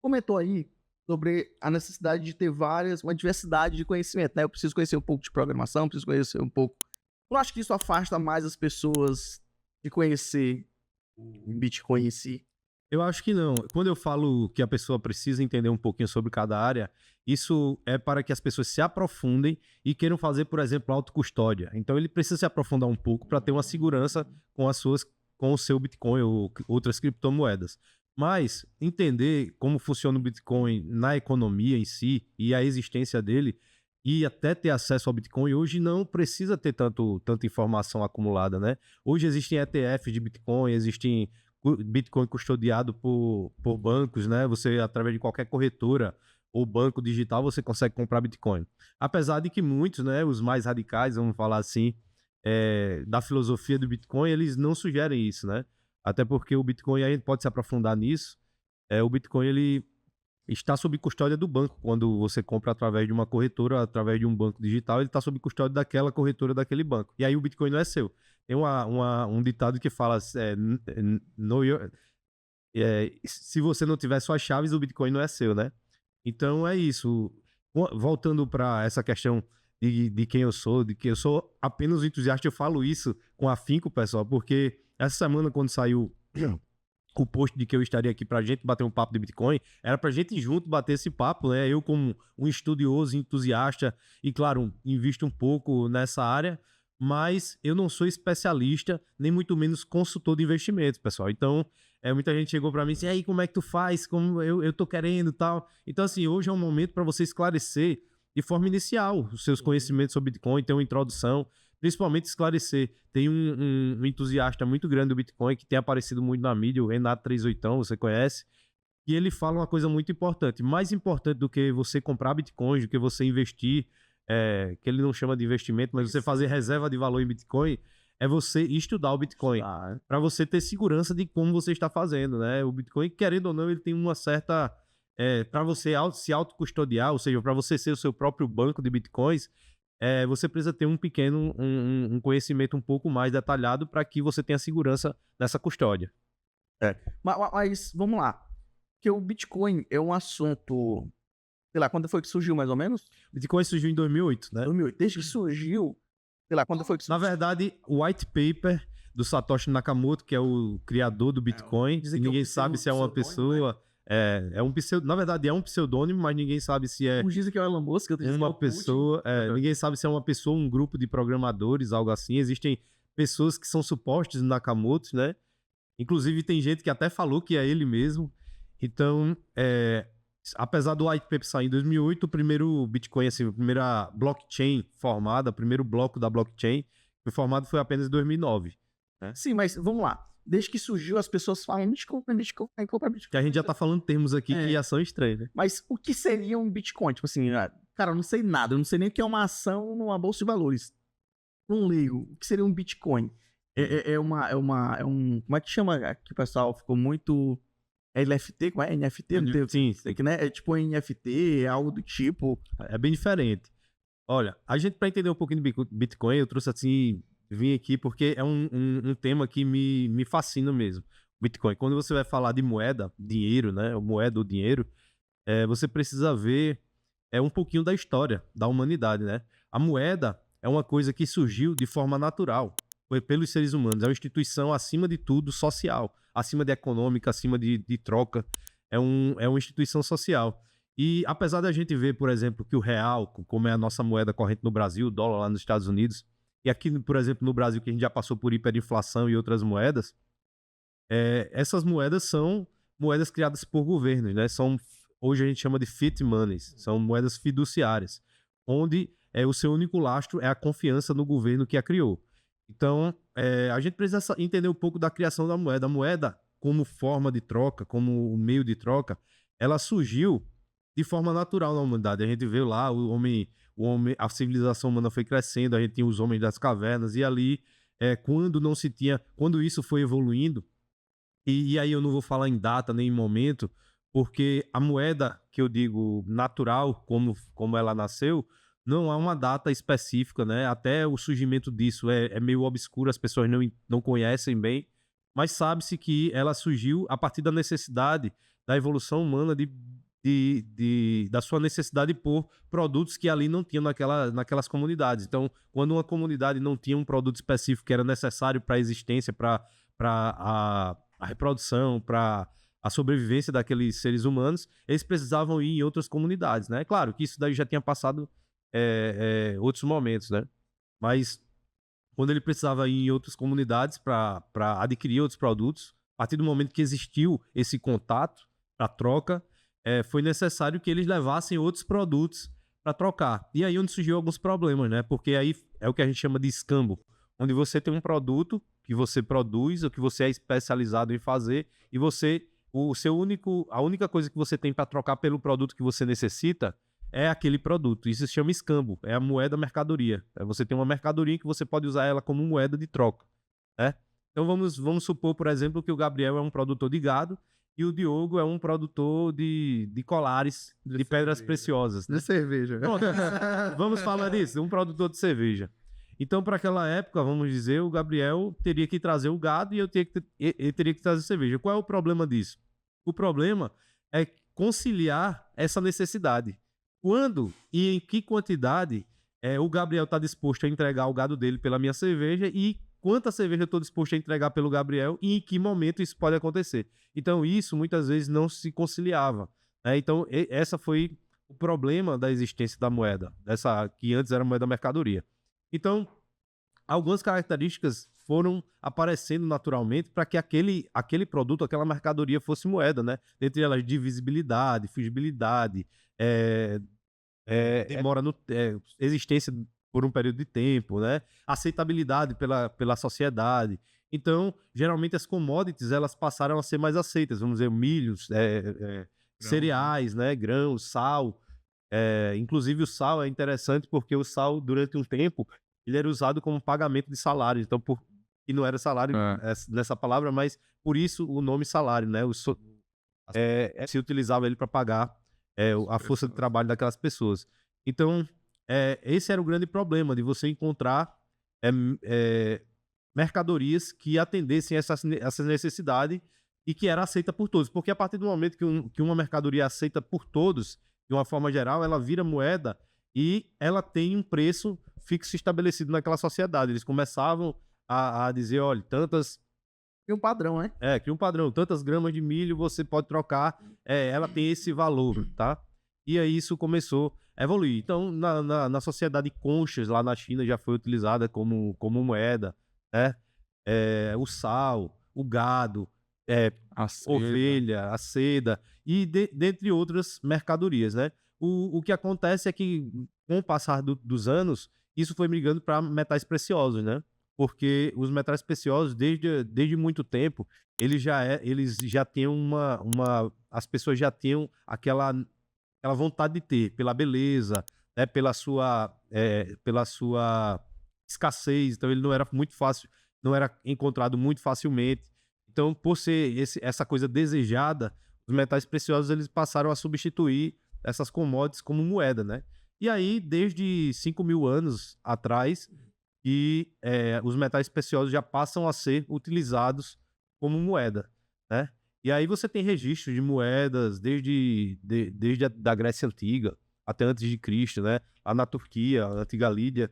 comentou aí sobre a necessidade de ter uma diversidade de conhecimento, né? Eu preciso conhecer um pouco de programação, preciso conhecer um pouco. Eu acho que isso afasta mais as pessoas de conhecer o Bitcoin em si. Eu acho que não. Quando eu falo que a pessoa precisa entender um pouquinho sobre cada área, isso é para que as pessoas se aprofundem e queiram fazer, por exemplo, autocustódia. Então ele precisa se aprofundar um pouco para ter uma segurança com o seu Bitcoin ou outras criptomoedas. Mas entender como funciona o Bitcoin na economia em si e a existência dele e até ter acesso ao Bitcoin, hoje não precisa ter tanta informação acumulada, né? Hoje existem ETFs de Bitcoin, existem Bitcoin custodiado por bancos, né? Você, através de qualquer corretora ou banco digital, você consegue comprar Bitcoin. Apesar de que muitos, né, os mais radicais, vamos falar assim, da filosofia do Bitcoin, eles não sugerem isso, né? Até porque o Bitcoin, a gente pode se aprofundar nisso, o Bitcoin, ele está sob custódia do banco. Quando você compra através de uma corretora, através de um banco digital, ele está sob custódia daquela corretora, daquele banco. E aí o Bitcoin não é seu. Tem um ditado que fala, se você não tiver suas chaves, o Bitcoin não é seu, né? Então é isso. Voltando para essa questão de quem eu sou, de que eu sou apenas um entusiasta, eu falo isso com afinco, pessoal, porque essa semana, quando saiu o post de que eu estaria aqui pra gente bater um papo de Bitcoin, era pra gente junto bater esse papo, né? Eu como um estudioso, entusiasta e, claro, invisto um pouco nessa área, mas eu não sou especialista, nem muito menos consultor de investimentos, pessoal. Então, muita gente chegou pra mim e disse, e aí, como é que tu faz? Como eu tô querendo e tal. Então, assim, hoje é um momento para você esclarecer de forma inicial os seus conhecimentos sobre Bitcoin, ter uma introdução, principalmente esclarecer. Tem um entusiasta muito grande do Bitcoin que tem aparecido muito na mídia, o Renato 38, você conhece, e ele fala uma coisa muito importante. Mais importante do que você comprar Bitcoin, do que você investir, que ele não chama de investimento, mas você fazer reserva de valor em Bitcoin, é você estudar o Bitcoin, para você ter segurança de como você está fazendo, né? O Bitcoin, querendo ou não, ele tem uma certa... para você se autocustodiar, ou seja, para você ser o seu próprio banco de Bitcoins, você precisa ter um conhecimento um pouco mais detalhado para que você tenha segurança nessa custódia. Mas vamos lá. Porque o Bitcoin é um assunto. Sei lá, quando foi que surgiu, mais ou menos? O Bitcoin surgiu em 2008, né? 2008. Desde que surgiu. Sei lá, quando foi que surgiu? Na verdade, o white paper do Satoshi Nakamoto, que é o criador do Bitcoin, ninguém sabe se é uma pessoa. Na verdade, é um pseudônimo, mas ninguém sabe se é. Uns dizem que é o Elon Musk, outros dizem que é uma pessoa. Ninguém sabe se é uma pessoa, um grupo de programadores, algo assim. Existem pessoas que são supostos Nakamoto, né? Inclusive, tem gente que até falou que é ele mesmo. Então, apesar do white paper sair em 2008, o primeiro Bitcoin, assim, a primeira blockchain formada, o primeiro bloco da blockchain foi formado foi apenas em 2009. Né? Sim, mas vamos lá. Desde que surgiu, as pessoas falam Bitcoin. Que a gente já tá falando termos aqui que são estranhos, né? Mas o que seria um Bitcoin? Tipo assim, cara, eu não sei nada. Eu não sei nem o que é uma ação numa bolsa de valores. Não leigo. O que seria um Bitcoin? Como é que chama? Que o pessoal ficou muito... É LFT? Como é? NFT? Sim. Né? É tipo NFT, é algo do tipo. É bem diferente. Olha, a gente, para entender um pouquinho de Bitcoin, eu trouxe assim, vim aqui porque é um tema que me fascina mesmo. Bitcoin. Quando você vai falar de moeda, dinheiro, né? Moeda ou dinheiro, você precisa ver um pouquinho da história da humanidade, né? A moeda é uma coisa que surgiu de forma natural pelos seres humanos. É uma instituição, acima de tudo, social. Acima de econômica, acima de troca. É uma instituição social. E apesar da gente ver, por exemplo, que o real, como é a nossa moeda corrente no Brasil, o dólar lá nos Estados Unidos, e aqui, por exemplo, no Brasil, que a gente já passou por hiperinflação e outras moedas, essas moedas são moedas criadas por governos, né? Hoje a gente chama de fiat monies, são moedas fiduciárias, onde o seu único lastro é a confiança no governo que a criou. Então, a gente precisa entender um pouco da criação da moeda. A moeda, como forma de troca, como meio de troca, ela surgiu de forma natural na humanidade. A gente vê lá o homem, a civilização humana foi crescendo, a gente tinha os homens das cavernas, e ali, quando isso foi evoluindo, e aí eu não vou falar em data nem em momento, porque a moeda, que eu digo natural, como ela nasceu, não há uma data específica, né? Até o surgimento disso é meio obscuro, as pessoas não conhecem bem, mas sabe-se que ela surgiu a partir da necessidade da evolução humana de da sua necessidade por produtos que ali não tinham naquelas comunidades. Então, quando uma comunidade não tinha um produto específico que era necessário para a existência, para a reprodução, para a sobrevivência daqueles seres humanos, eles precisavam ir em outras comunidades, né? Claro que isso daí já tinha passado outros momentos, né? Mas quando ele precisava ir em outras comunidades para adquirir outros produtos, a partir do momento que existiu esse contato, a troca, foi necessário que eles levassem outros produtos para trocar. E aí onde surgiu alguns problemas, né? Porque aí é o que a gente chama de escambo, onde você tem um produto que você produz, ou que você é especializado em fazer, e a única coisa que você tem para trocar pelo produto que você necessita é aquele produto. Isso se chama escambo, é a moeda mercadoria. Você tem uma mercadoria que você pode usar ela como moeda de troca, né? Então vamos supor, por exemplo, que o Gabriel é um produtor de gado e o Diogo é um produtor de colares, de pedras preciosas, né? De cerveja. Pronto, vamos falar disso, um produtor de cerveja. Então, para aquela época, vamos dizer, o Gabriel teria que trazer o gado e ele teria que trazer cerveja. Qual é o problema disso? O problema é conciliar essa necessidade. Quando e em que quantidade o Gabriel está disposto a entregar o gado dele pela minha cerveja e quanta cerveja eu estou disposto a entregar pelo Gabriel e em que momento isso pode acontecer. Então, isso muitas vezes não se conciliava, né? Então, essa foi o problema da existência da moeda, dessa que antes era moeda mercadoria. Então, algumas características foram aparecendo naturalmente para que aquele produto, aquela mercadoria fosse moeda, né? Dentre elas, divisibilidade, fungibilidade, demora existência por um período de tempo, né? Aceitabilidade pela sociedade. Então, geralmente as commodities elas passaram a ser mais aceitas. Vamos dizer, milhos, cereais, né? Grãos, sal. Inclusive o sal é interessante porque o sal, durante um tempo, ele era usado como pagamento de salário. Então, e não era salário nessa palavra, mas por isso o nome salário, né? Se utilizava ele para pagar a força de trabalho daquelas pessoas. Então, esse era o grande problema de você encontrar mercadorias que atendessem essa necessidade e que era aceita por todos. Porque a partir do momento que uma mercadoria é aceita por todos, de uma forma geral, ela vira moeda e ela tem um preço fixo estabelecido naquela sociedade. Eles começavam a dizer, olha, tantas... Cria um padrão, né? Cria um padrão. Tantas gramas de milho você pode trocar, ela tem esse valor, tá? E aí isso começou a evoluir. Então, na sociedade conchas, lá na China, já foi utilizada como moeda, né? O sal, o gado, a ovelha, a seda, e dentre outras mercadorias, né? O que acontece é que, com o passar dos anos, isso foi migrando para metais preciosos, né? Porque os metais preciosos, desde muito tempo, eles já tinham as pessoas já tinham aquela vontade de ter, pela beleza, né, pela sua escassez. Então ele não era muito fácil, não era encontrado muito facilmente. Então, por ser essa coisa desejada, os metais preciosos eles passaram a substituir essas commodities como moeda, né? E aí, desde 5.000 anos atrás, os metais preciosos já passam a ser utilizados como moeda, né? E aí você tem registros de moedas desde a da Grécia Antiga até antes de Cristo, né? Lá na Turquia, a antiga Lídia,